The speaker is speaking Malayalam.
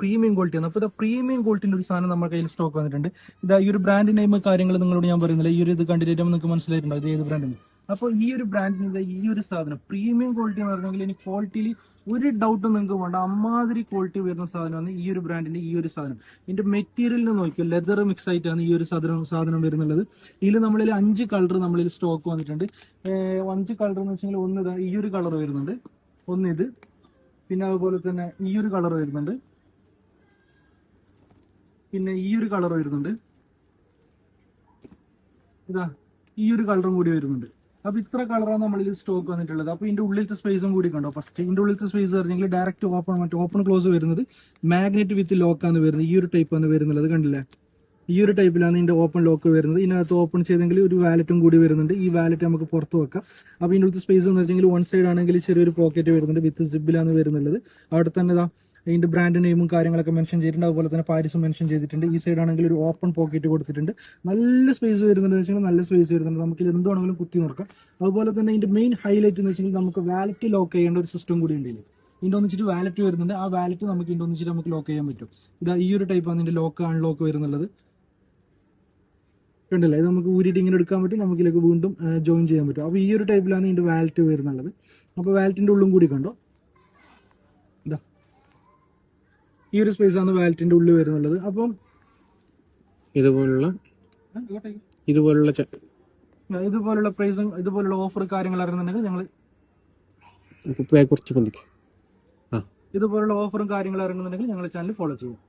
പ്രീമിയം ക്വാളിറ്റിയാണ്. അപ്പോൾ ഇത് പ്രീമിയം ക്വാളിറ്റിന്റെ ഒരു സാധനം നമ്മുടെ കയ്യിൽ സ്റ്റോക്ക് വന്നിട്ടുണ്ട്. ഇതാ ഈ ഒരു ബ്രാൻഡ് നെയിം കാര്യങ്ങൾ നിങ്ങളോട് ഞാൻ പറയുന്നില്ല. ഈ ഒരു ഇത് കണ്ടിട്ട് നിങ്ങൾക്ക് മനസ്സിലായിട്ടുണ്ടോ ഇത് ഏത് ബ്രാൻഡാണ്. അപ്പോൾ ഈ ഒരു ബ്രാൻഡിന്റെ ഈ ഒരു സാധനം പ്രീമിയം ക്വാളിറ്റി എന്ന് പറഞ്ഞെങ്കിൽ ഇനി ക്വാളിറ്റിയിൽ ഒരു ഡൗട്ടും നിങ്ങൾക്ക് വേണ്ട. അമ്മാതിരി ക്വാളിറ്റി വരുന്ന സാധനമാണ് ഈ ഒരു ബ്രാൻഡിന്റെ ഈ ഒരു സാധനം. ഇതിന്റെ മെറ്റീരിയലിന് നോക്കിയോ ലെതർ മിക്സ് ആയിട്ടാണ് ഈ ഒരു സാധനം വരുന്നുള്ളത്. ഇതിൽ നമ്മളിൽ 5 കളർ നമ്മളിൽ സ്റ്റോക്ക് വന്നിട്ടുണ്ട്. 5 കളർ എന്ന് വെച്ചെങ്കിൽ ഒന്ന് ഈ ഒരു കളർ വരുന്നുണ്ട്, ഒന്ന് ഇത്, പിന്നെ അതുപോലെ തന്നെ ഈ ഒരു കളർ വരുന്നുണ്ട്, പിന്നെ ഈ ഒരു കളർ വരുന്നുണ്ട്, ഇതാ ഈ ഒരു കളറും കൂടി വരുന്നുണ്ട്. അപ്പൊ ഇത്ര കളറാണ് നമ്മളിൽ സ്റ്റോക്ക് വന്നിട്ടുള്ളത്. അപ്പൊ ഇതിന്റെ ഉള്ളിലത്തെ സ്പേസും കൂടി കണ്ടോ. ഫസ്റ്റ് ഇതിന്റെ ഉള്ളിലത്തെ സ്പേസ് പറഞ്ഞെങ്കിൽ ഡയറക്റ്റ് ഓപ്പൺ ക്ലോസ് വരുന്നത് മാഗ്നറ്റ് വിത്ത് ലോക്കാണ് വരുന്നത്. ഈ ഒരു ടൈപ്പ് ആണ് വരുന്നത്, കണ്ടില്ലേ. ഈ ഒരു ടൈപ്പിലാണ് ഇതിന്റെ ഓപ്പൺ ലോക്ക് വരുന്നത്. ഇതിനകത്ത് ഓപ്പൺ ചെയ്തെങ്കിൽ ഒരു വാലറ്റും കൂടി വരുന്നുണ്ട്. ഈ വാലറ്റ് നമുക്ക് പുറത്ത് വെക്കാം. അപ്പൊ ഇതിന്റെ ഉള്ളിലത്തെ സ്പേസ് എന്ന് വെച്ചെങ്കിൽ വൺ സൈഡ് ആണെങ്കിൽ ചെറിയൊരു പോക്കറ്റ് വരുന്നുണ്ട്, വിത്ത് സിബിലാണ് വരുന്നുള്ളത്. അവിടെ തന്നെ ഇതിന്റെ ബ്രാൻഡ് നെയിമും കാര്യങ്ങളൊക്കെ മെൻഷൻ ചെയ്തിട്ടുണ്ട്. അതുപോലെ തന്നെ പാരിസും മെൻഷൻ ചെയ്തിട്ടുണ്ട്. ഈ സൈഡ് ആണെങ്കിൽ ഒരു ഓപ്പൺ പോക്കറ്റ് കൊടുത്തിട്ടുണ്ട്. നല്ല സ്പേസ് വരുന്നുണ്ട് വെച്ചാൽ നല്ല സ്പേസ് വരുന്നുണ്ട്. നമുക്ക് ഇത് എന്താണെങ്കിലും കുത്തി നോക്കാം. അതുപോലെ തന്നെ ഇതിന്റെ മെയിൻ ഹൈലൈറ്റ് എന്ന് വെച്ചാൽ നമുക്ക് വാലറ്റ് ലോക്ക് ചെയ്യേണ്ട ഒരു സിസ്റ്റം കൂടി ഉണ്ട്. ഇതിന്റെ ഒന്നിച്ചിട്ട് വാലറ്റ് വരുന്നുണ്ട്. ആ വാലറ്റ് നമുക്ക് ഇതിന്റെ ഒന്നിച്ചിട്ട് നമുക്ക് ലോക്ക് ചെയ്യാൻ പറ്റും. ഇതാ ഈ ഒരു ടൈപ്പാണ് ഇതിന്റെ ലോക്ക് അൺലോക്ക് വരുന്നുള്ളത്, കണ്ടില്ലേ. ഇത് നമുക്ക് ഊരിയിട്ട് ഇങ്ങനെ എടുക്കാൻ പറ്റും, നമുക്ക് ഇതിലേക്ക് വീണ്ടും ജോയിൻ ചെയ്യാൻ പറ്റും. അപ്പോൾ ഈ ഒരു ടൈപ്പിലാണ് ഇതിന്റെ വാലറ്റ് വരുന്നുള്ളത്. അപ്പോൾ വാലറ്റിന്റെ ഉള്ളും കൂടി കണ്ടോ, ഇതാ ഈ ഒരു സ്പേസ് ആണ് വാലറ്റിന്റെ ഉള്ളിൽ വരുന്നുള്ളത്. അപ്പം ഇതുപോലുള്ള പ്രൈസും ഇതുപോലുള്ള ഓഫർ കാര്യങ്ങൾ അറിയുന്നുണ്ടെങ്കിൽ ഞങ്ങൾ ഇതുപോലുള്ള ഓഫറും കാര്യങ്ങൾ ഇറങ്ങുന്നുണ്ടെങ്കിൽ ഞങ്ങളുടെ ചാനൽ ഫോളോ ചെയ്യും.